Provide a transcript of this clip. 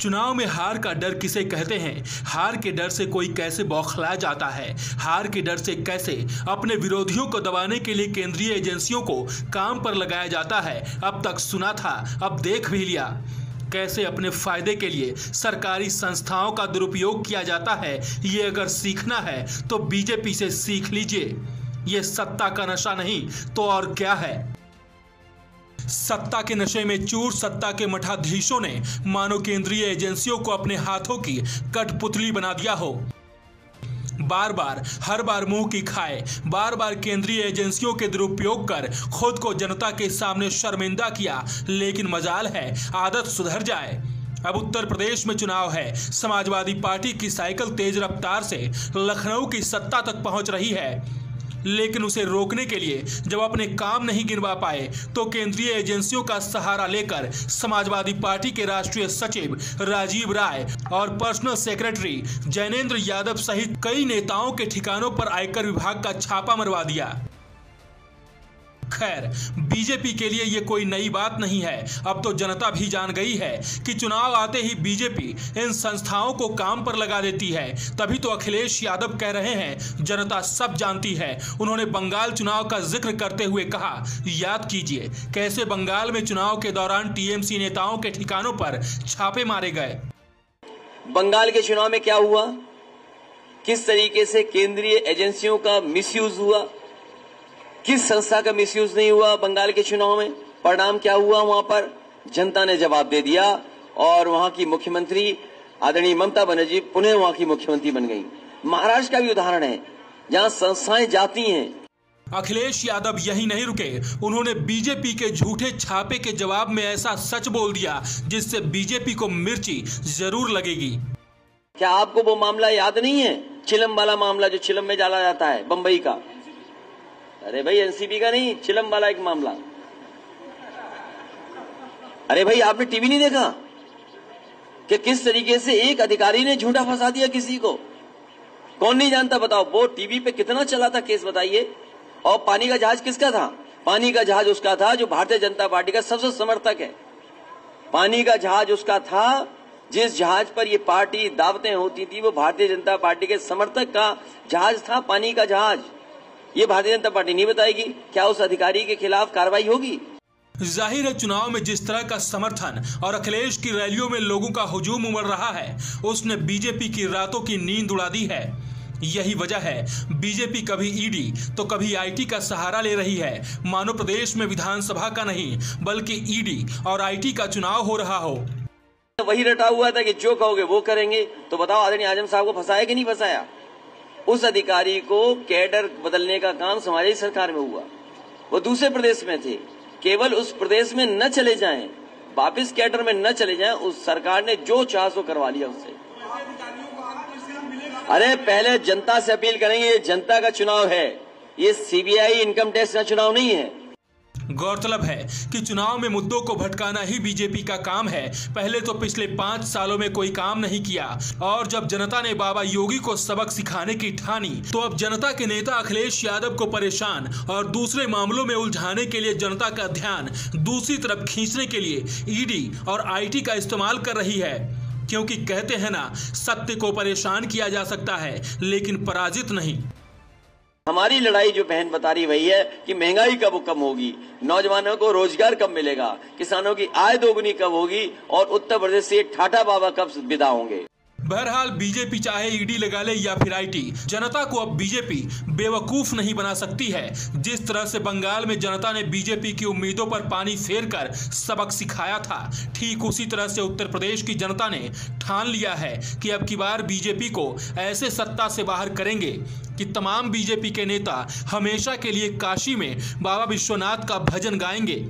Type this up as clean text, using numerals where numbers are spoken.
चुनाव में हार का डर किसे कहते हैं? हार के डर से कोई कैसे बौखला जाता है? हार के डर से कैसे अपने विरोधियों को दबाने के लिए केंद्रीय एजेंसियों को काम पर लगाया जाता है? अब तक सुना था, अब देख भी लिया। कैसे अपने फायदे के लिए सरकारी संस्थाओं का दुरुपयोग किया जाता है। ये अगर सीखना है तो बीजेपी से सीख लीजिए। ये सत्ता का नशा नहीं तो और क्या है। सत्ता के नशे में चूर सत्ता के मठाधीशों ने मानो केंद्रीय एजेंसियों को अपने हाथों की कठपुतली बना दिया हो। हर बार मुंह की खाए, बार बार केंद्रीय एजेंसियों के दुरुपयोग कर खुद को जनता के सामने शर्मिंदा किया। लेकिन मजाल है आदत सुधर जाए। अब उत्तर प्रदेश में चुनाव है। समाजवादी पार्टी की साइकिल तेज रफ्तार से लखनऊ की सत्ता तक पहुंच रही है, लेकिन उसे रोकने के लिए जब अपने काम नहीं गिनवा पाए तो केंद्रीय एजेंसियों का सहारा लेकर समाजवादी पार्टी के राष्ट्रीय सचिव राजीव राय और पर्सनल सेक्रेटरी जैनेंद्र यादव सहित कई नेताओं के ठिकानों पर आयकर विभाग का छापा मरवा दिया। खैर, बीजेपी के लिए ये कोई नई बात नहीं है। अब तो जनता भी जान गई है कि चुनाव आते ही बीजेपी इन संस्थाओं को काम पर लगा देती है। तभी तो अखिलेश यादव कह रहे हैं जनता सब जानती है। उन्होंने बंगाल चुनाव का जिक्र करते हुए कहा, याद कीजिए कैसे बंगाल में चुनाव के दौरान टीएमसी नेताओं के ठिकानों पर छापे मारे गए। बंगाल के चुनाव में क्या हुआ, किस तरीके से केंद्रीय एजेंसियों का मिसयूज हुआ, किस संस्था का मिसयूज नहीं हुआ बंगाल के चुनाव में। परिणाम क्या हुआ, वहां पर जनता ने जवाब दे दिया और वहां की मुख्यमंत्री आदरणीय ममता बनर्जी पुनः वहां की मुख्यमंत्री बन गई। महाराष्ट्र का भी उदाहरण है जहां संस्थाएं जाती हैं। अखिलेश यादव यही नहीं रुके, उन्होंने बीजेपी के झूठे छापे के जवाब में ऐसा सच बोल दिया जिससे बीजेपी को मिर्ची जरूर लगेगी। क्या आपको वो मामला याद नहीं है, चिलम वाला मामला जो चिलम में डाला जाता है बंबई का? अरे भाई एनसीपी का नहीं, चिलम वाला एक मामला। अरे भाई आपने टीवी नहीं देखा कि किस तरीके से एक अधिकारी ने झूठा फंसा दिया किसी को? कौन नहीं जानता बताओ? वो टीवी पे कितना चला था केस, बताइए। और पानी का जहाज किसका था? पानी का जहाज उसका था जो भारतीय जनता पार्टी का सबसे समर्थक है। पानी का जहाज उसका था जिस जहाज पर ये पार्टी दावतें होती थी, वो भारतीय जनता पार्टी के समर्थक का जहाज था। पानी का जहाज ये भारतीय जनता पार्टी नहीं बताएगी। क्या उस अधिकारी के खिलाफ कार्रवाई होगी? जाहिर है चुनाव में जिस तरह का समर्थन और अखिलेश की रैलियों में लोगों का हुजूम उमड़ रहा है, उसने बीजेपी की रातों की नींद उड़ा दी है। यही वजह है बीजेपी कभी ईडी तो कभी आईटी का सहारा ले रही है, मानो प्रदेश में विधानसभा का नहीं बल्कि ईडी और आईटी का चुनाव हो रहा हो। वही रटा हुआ था कि जो कहोगे वो करेंगे। तो बताओ आदरणीय आजम साहब को फंसाया कि नहीं फंसाया? उस अधिकारी को कैडर बदलने का काम हमारी सरकार में हुआ। वो दूसरे प्रदेश में थे, केवल उस प्रदेश में न चले जाएं, वापिस कैडर में न चले जाएं, उस सरकार ने जो चाह सो करवा लिया उससे। अरे पहले जनता से अपील करेंगे, ये जनता का चुनाव है, ये सीबीआई इनकम टैक्स का चुनाव नहीं है। गौरतलब है कि चुनाव में मुद्दों को भटकाना ही बीजेपी का काम है। पहले तो पिछले 5 सालों में कोई काम नहीं किया और जब जनता ने बाबा योगी को सबक सिखाने की ठानी तो अब जनता के नेता अखिलेश यादव को परेशान और दूसरे मामलों में उलझाने के लिए जनता का ध्यान दूसरी तरफ खींचने के लिए ईडी और आईटी का इस्तेमाल कर रही है। क्योंकि कहते हैं ना, सत्य को परेशान किया जा सकता है लेकिन पराजित नहीं। हमारी लड़ाई जो बहन बता रही वही है कि महंगाई कब कम होगी, नौजवानों को रोजगार कब मिलेगा, किसानों की आय दोगुनी कब होगी और उत्तर प्रदेश से ठाठा बाबा कब विदा होंगे। बहरहाल बीजेपी चाहे ईडी लगा ले या फिर आईटी, जनता को अब बीजेपी बेवकूफ नहीं बना सकती है। जिस तरह से बंगाल में जनता ने बीजेपी की उम्मीदों पर पानी फेरकर सबक सिखाया था, ठीक उसी तरह से उत्तर प्रदेश की जनता ने ठान लिया है कि अब की बार बीजेपी को ऐसे सत्ता से बाहर करेंगे कि तमाम बीजेपी के नेता हमेशा के लिए काशी में बाबा विश्वनाथ का भजन गाएंगे।